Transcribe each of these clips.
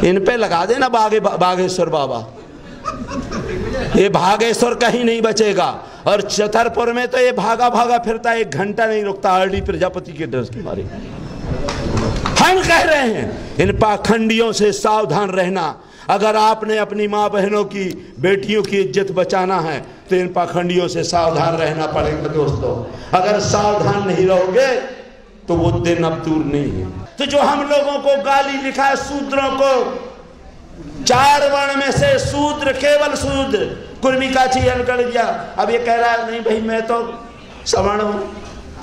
इन पे लगा देना बागेश्वर बाबा, ये बागेश्वर कहीं नहीं बचेगा। और छतरपुर में तो ये भागा भागा फिरता, 1 घंटा नहीं रुकता आरडी प्रजापति के डर के मारे। हम कह रहे हैं इन पाखंडियों से सावधान रहना। अगर आपने अपनी माँ बहनों की, बेटियों की इज्जत बचाना है तो इन पाखंडियों से सावधान रहना पड़ेगा दोस्तों। अगर सावधान नहीं रहोगे तो वो दिन अब दूर नहीं है। तो जो हम लोगों को गाली लिखा है शूद्रों को, 4 वर्ण में से शूद्र, केवल शूद्र, कुर्मी काची अलगड़ गया। अब ये कह रहा है नहीं भाई मैं तो सवर्ण हूं।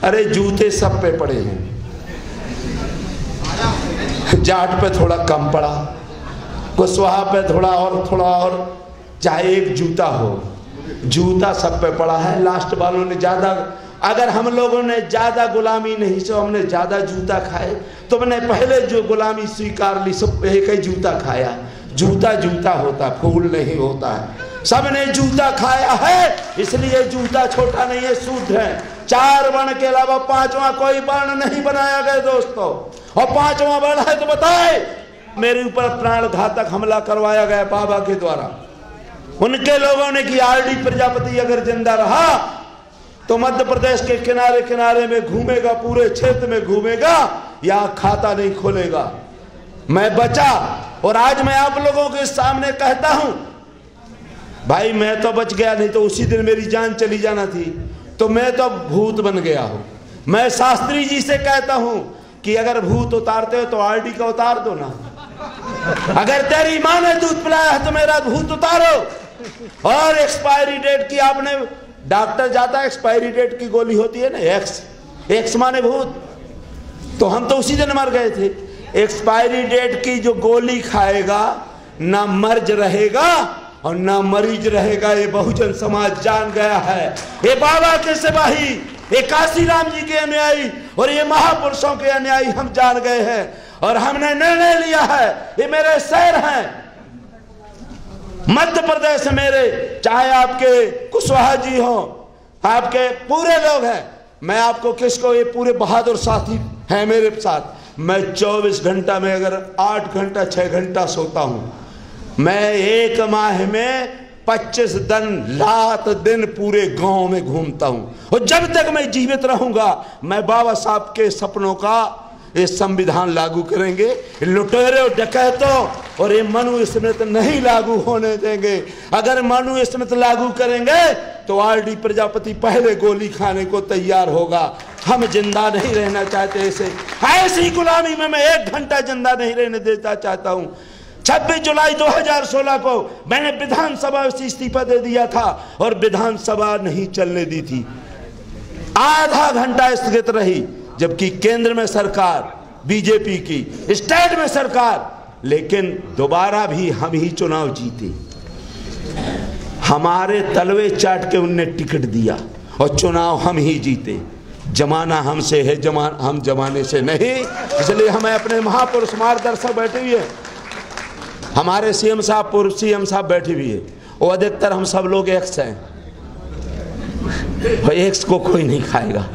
अरे जूते सब पे पड़े हैं, जाट पे थोड़ा कम पड़ा, कुशवाहा पे थोड़ा और, चाहे एक जूता हो, जूता सब पे पड़ा है। लास्ट वालों ने ज्यादा, अगर हम लोगों ने ज्यादा गुलामी नहीं सो हमने ज्यादा जूता खाए, तो मैंने पहले जो गुलामी स्वीकार ली सब एक ही जूता खाया। जूता जूता होता, फूल नहीं होता है। सबने जूता खाया है, इसलिए जूता छोटा नहीं है, शुद्ध है। 4 वर्ण के अलावा 5वां कोई वर्ण नहीं बनाया गया दोस्तों। और 5वां वर्ण है तो बताए, मेरे ऊपर प्राण घातक हमला करवाया गया बाबा के द्वारा। उनके लोगों ने कि आरडी प्रजापति अगर जिंदा रहा तो मध्य प्रदेश के किनारे किनारे में घूमेगा, पूरे क्षेत्र में घूमेगा, या खाता नहीं खोलेगा। मैं बचा, और आज मैं आप लोगों के सामने कहता हूं भाई मैं तो बच गया, नहीं तो उसी दिन मेरी जान चली जाना थी। तो मैं तो भूत बन गया हूं। मैं शास्त्री जी से कहता हूं कि अगर भूत उतारते हो तो आरडी का उतार दो ना। अगर तेरी माँ ने दूध पिलाया है तो मेरा भूत उतारो। और एक्सपायरी डेट की, आपने डॉक्टर जाता है, एक्सपायरी डेट की गोली होती है ना, एक्स माने भूत, तो हम तो उसी दिन मर गए थे। एक्सपायरी डेट की जो गोली खाएगा ना मर्ज रहेगा और ना मरीज रहेगा, ये बहुजन समाज जान गया है। ये बाबा के सिपाही, ये काशीराम जी के अनुयायी और ये महापुरुषों के अनुयायी हम जान गए हैं। और हमने निर्णय लिया है, ये मेरे शहर हैं मध्य प्रदेश मेरे, चाहे आपके कुशवाहा जी हो, आपके पूरे लोग हैं। मैं आपको किसको, ये पूरे बहादुर साथी हैं मेरे साथ। मैं 24 घंटा में अगर 8 घंटा 6 घंटा सोता हूं। मैं 1 माह में 25 दिन पूरे गांव में घूमता हूं। और जब तक मैं जीवित रहूंगा मैं बाबा साहब के सपनों का ये संविधान लागू करेंगे। लुटेरे और डकैतों और ये मनुस्मृति नहीं लागू होने देंगे। अगर मनुस्मृति लागू करेंगे तो आरडी प्रजापति पहले गोली खाने को तैयार होगा। हम जिंदा नहीं रहना चाहते। ऐसी गुलामी में मैं 1 घंटा जिंदा नहीं रहने देता चाहता हूं। 26 जुलाई 2016 को मैंने विधानसभा से इस्तीफा दे दिया था और विधानसभा नहीं चलने दी थी। आधा घंटा स्थगित रही, जबकि केंद्र में सरकार बीजेपी की, स्टेट में सरकार, लेकिन दोबारा भी हम ही चुनाव जीते। हमारे तलवे चाट के उनने टिकट दिया और चुनाव हम ही जीते। जमाना हमसे है, हम जमाने से नहीं। इसलिए हमें अपने महापुरुष मार्गदर्शक बैठे हुए हैं, हमारे सीएम साहब, पूर्व सीएम साहब बैठे हुए हैं। और अधिकतर हम सब लोग एक्स हैं, भाई एक्स को कोई नहीं खाएगा।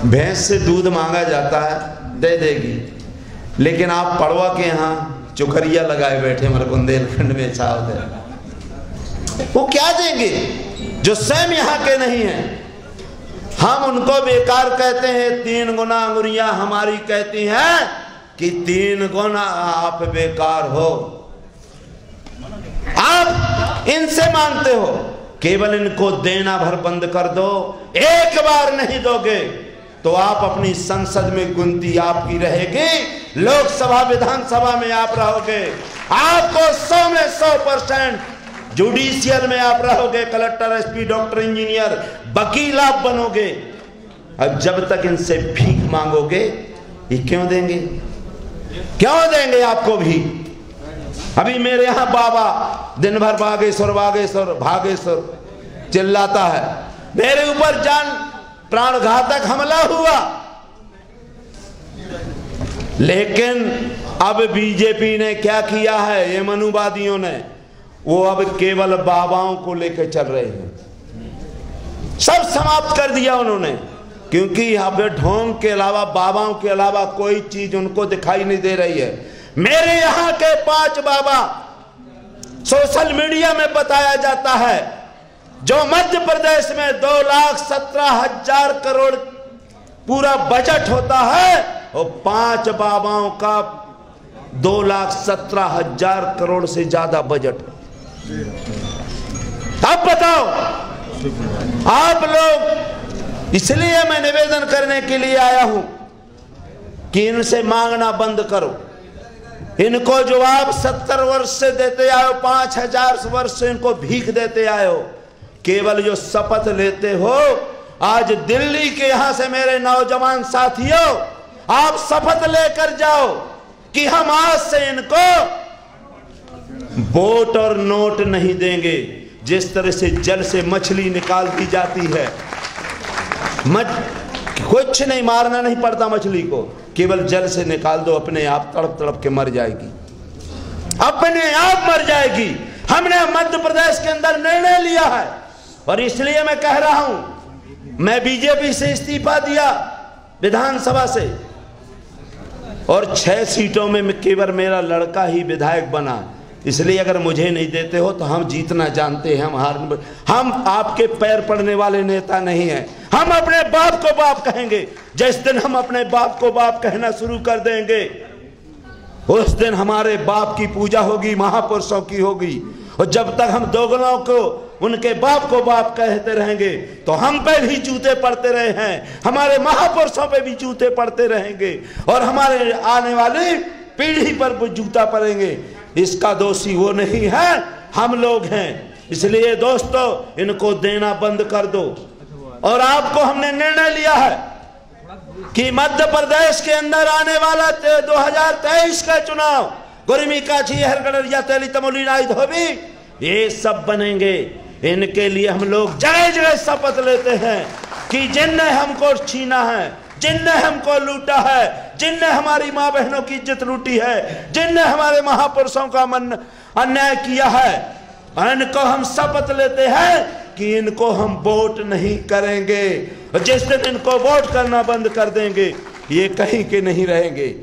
भैंस से दूध मांगा जाता है, दे देगी, लेकिन आप पड़वा के यहाँ चुकरिया लगाए बैठे हमारे बुंदेलखंड में साहब है, वो क्या देंगे जो स्वयं यहाँ के नहीं हैं। हम उनको बेकार कहते हैं। 3 गुना अंगुरियां हमारी कहती हैं कि 3 गुना आप बेकार हो। आप इनसे मांगते हो, केवल इनको देना भर बंद कर दो। एक बार नहीं दोगे तो आप अपनी संसद में गिनती आपकी रहेगी, लोकसभा विधानसभा में आप रहोगे। आपको 100 में 100% जुडिशियल में आप रहोगे, कलेक्टर, एसपी, डॉक्टर, इंजीनियर, वकील आप बनोगे। अब जब तक इनसे भीख मांगोगे, ये क्यों देंगे? क्यों देंगे आपको भी? अभी मेरे यहां बाबा दिन भर बागेश्वर बागेश्वर भागेश्वर चिल्लाता है। मेरे ऊपर जान प्राणघातक हमला हुआ, लेकिन अब बीजेपी ने क्या किया है, ये मनुवादियों ने, वो अब केवल बाबाओं को लेकर चल रहे हैं। सब समाप्त कर दिया उन्होंने, क्योंकि अब ढोंग के अलावा, बाबाओं के अलावा कोई चीज उनको दिखाई नहीं दे रही है। मेरे यहाँ के 5 बाबा सोशल मीडिया में बताया जाता है, जो मध्य प्रदेश में 2,17,000 करोड़ पूरा बजट होता है, वो 5 बाबाओं का 2,17,000 करोड़ से ज्यादा बजट है। अब बताओ आप लोग, इसलिए मैं निवेदन करने के लिए आया हूं कि इनसे मांगना बंद करो। इनको जो आप 70 वर्ष से देते आए हो, 5,000 वर्ष से इनको भीख देते आए हो, केवल जो शपथ लेते हो, आज दिल्ली के यहां से मेरे नौजवान साथियों, आप शपथ लेकर जाओ कि हम आज से इनको वोट और नोट नहीं देंगे। जिस तरह से जल से मछली निकाल दी जाती है, कुछ नहीं, मारना नहीं पड़ता मछली को, केवल जल से निकाल दो, अपने आप तड़प तड़प के मर जाएगी, अपने आप मर जाएगी। हमने मध्य प्रदेश के अंदर निर्णय लिया है, और इसलिए मैं कह रहा हूं, मैं बीजेपी से इस्तीफा दिया विधानसभा से, और 6 सीटों में केवल मेरा लड़का ही विधायक बना। इसलिए अगर मुझे नहीं देते हो तो हम जीतना जानते हैं, हम आपके पैर पड़ने वाले नेता नहीं हैं। हम अपने बाप को बाप कहेंगे। जिस दिन हम अपने बाप को बाप कहना शुरू कर देंगे, उस दिन हमारे बाप की पूजा होगी, महापुरुषों की होगी। और जब तक हम दोगलों को, उनके बाप को बाप कहते रहेंगे, तो हम पे भी जूते पड़ते रहे हैं, हमारे महापुरुषों पे भी जूते पड़ते रहेंगे, और हमारे आने वाली पीढ़ी पर भी जूता पड़ेंगे। इसका दोषी वो नहीं है, हम लोग हैं। इसलिए दोस्तों, इनको देना बंद कर दो। और आपको हमने निर्णय लिया है कि मध्य प्रदेश के अंदर आने वाला 2023 का चुनाव, गुरमी काछी, हरगढ़िया, तेली, तमोली, नाई, धोबी, ये सब बनेंगे। इनके लिए हम लोग जगह जगह शपथ लेते हैं कि जिनने हमको छीना है, जिनने हमको लूटा है, जिनने हमारी माँ बहनों की इज्जत लूटी है, जिनने हमारे महापुरुषों का मन अन्याय किया है, इनको हम शपथ लेते हैं कि इनको हम वोट नहीं करेंगे। और जिस दिन इनको वोट करना बंद कर देंगे, ये कहीं के नहीं रहेंगे।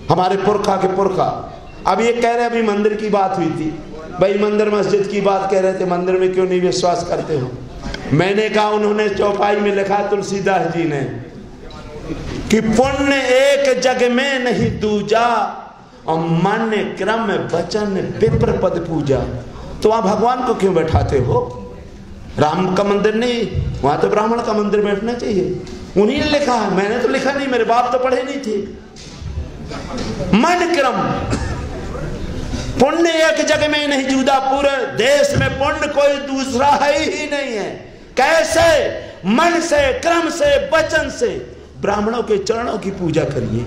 हमारे पुरखा के पुरखा, अब ये कह रहे, अभी मंदिर की बात हुई थी, भाई मंदिर मस्जिद की बात कह रहे थे, मंदिर में क्यों नहीं विश्वास करते हो? मैंने कहा, उन्होंने चौपाई में लिखा, तुलसीदास जी ने, कि पुण्य एक जग में नहीं दूजा, और मन क्रम वचन विप्र पद पूजा। तो वहां भगवान को क्यों बैठाते हो? राम का मंदिर नहीं, वहां तो ब्राह्मण का मंदिर बैठना चाहिए। उन्हीं ने लिखा है, मैंने तो लिखा नहीं, मेरे बाप तो पढ़े नहीं थे। मन क्रम, पुण्य एक जग में नहीं जुदा, पूरे देश में पुण्य कोई दूसरा है ही नहीं है। कैसे? मन से, क्रम से, वचन से ब्राह्मणों के चरणों की पूजा करिए।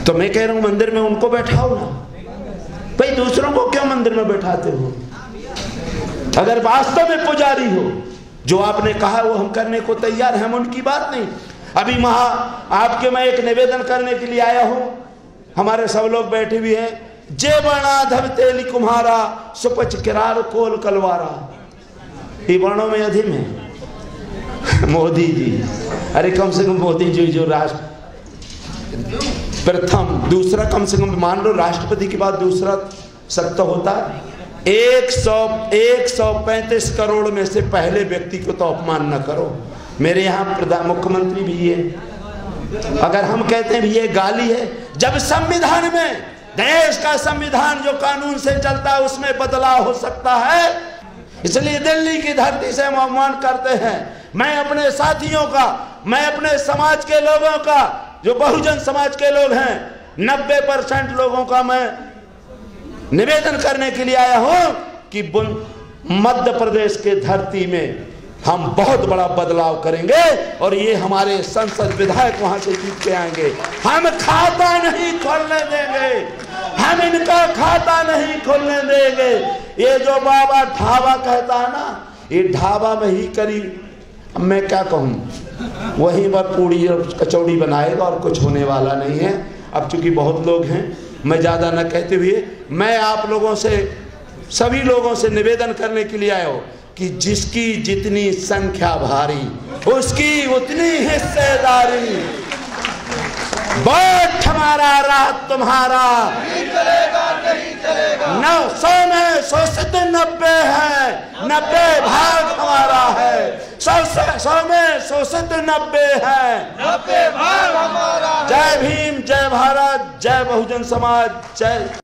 तो मैं कह रहा हूं, मंदिर में उनको बैठाओ ना भाई, दूसरों को क्यों मंदिर में बैठाते हो? अगर वास्तव में पुजारी हो, जो आपने कहा वो हम करने को तैयार हैं, हम उनकी बात नहीं। अभी आपके मैं एक निवेदन करने के लिए आया हूं, हमारे सब लोग बैठे हुए हैं। जे वर्णाधव तेली कुम्हारा, सुपच किरार कोल कलवारा, ये वर्णों में अधीम है। मोदी जी, अरे कम से कम मोदी जी जो राष्ट्र प्रथम, दूसरा कम से कम मान लो, राष्ट्रपति के बाद दूसरा सत्ता होता है। 135 करोड़ में से पहले व्यक्ति को तो अपमान न करो। मेरे यहाँ मुख्यमंत्री भी है। अगर हम कहते हैं भी ये गाली है, जब संविधान में, देश का संविधान जो कानून से चलता है, उसमें बदलाव हो सकता है। इसलिए दिल्ली की धरती से हम अपमान करते हैं। मैं अपने साथियों का, मैं अपने समाज के लोगों का, जो बहुजन समाज के लोग हैं, 90% लोगों का मैं निवेदन करने के लिए आया हूं कि मध्य प्रदेश के धरती में हम बहुत बड़ा बदलाव करेंगे, और ये हमारे संसद विधायक वहां से जीत के आएंगे। हम खाता नहीं खोलने देंगे, हम इनका खाता नहीं खोलने देंगे। ये जो बाबा ढाबा कहता है ना, ये ढाबा में ही करीब, मैं क्या कहूँ, वहीं पर पूड़ी और कचौड़ी बनाएगा और कुछ होने वाला नहीं है। अब चूंकि बहुत लोग हैं, मैं ज़्यादा न कहते हुए मैं आप लोगों से, सभी लोगों से निवेदन करने के लिए आया हूँ कि जिसकी जितनी संख्या भारी उसकी उतनी हिस्सेदारी। वोट हमारा, राहत तुम्हारा। नहीं चलेगा, नहीं चलेगा। 900 में 100 90 है, 90 भाग हमारा है। 100 में 100 90 है, 90 भाग हमारा। जय भीम, जय भारत, जय बहुजन समाज, जय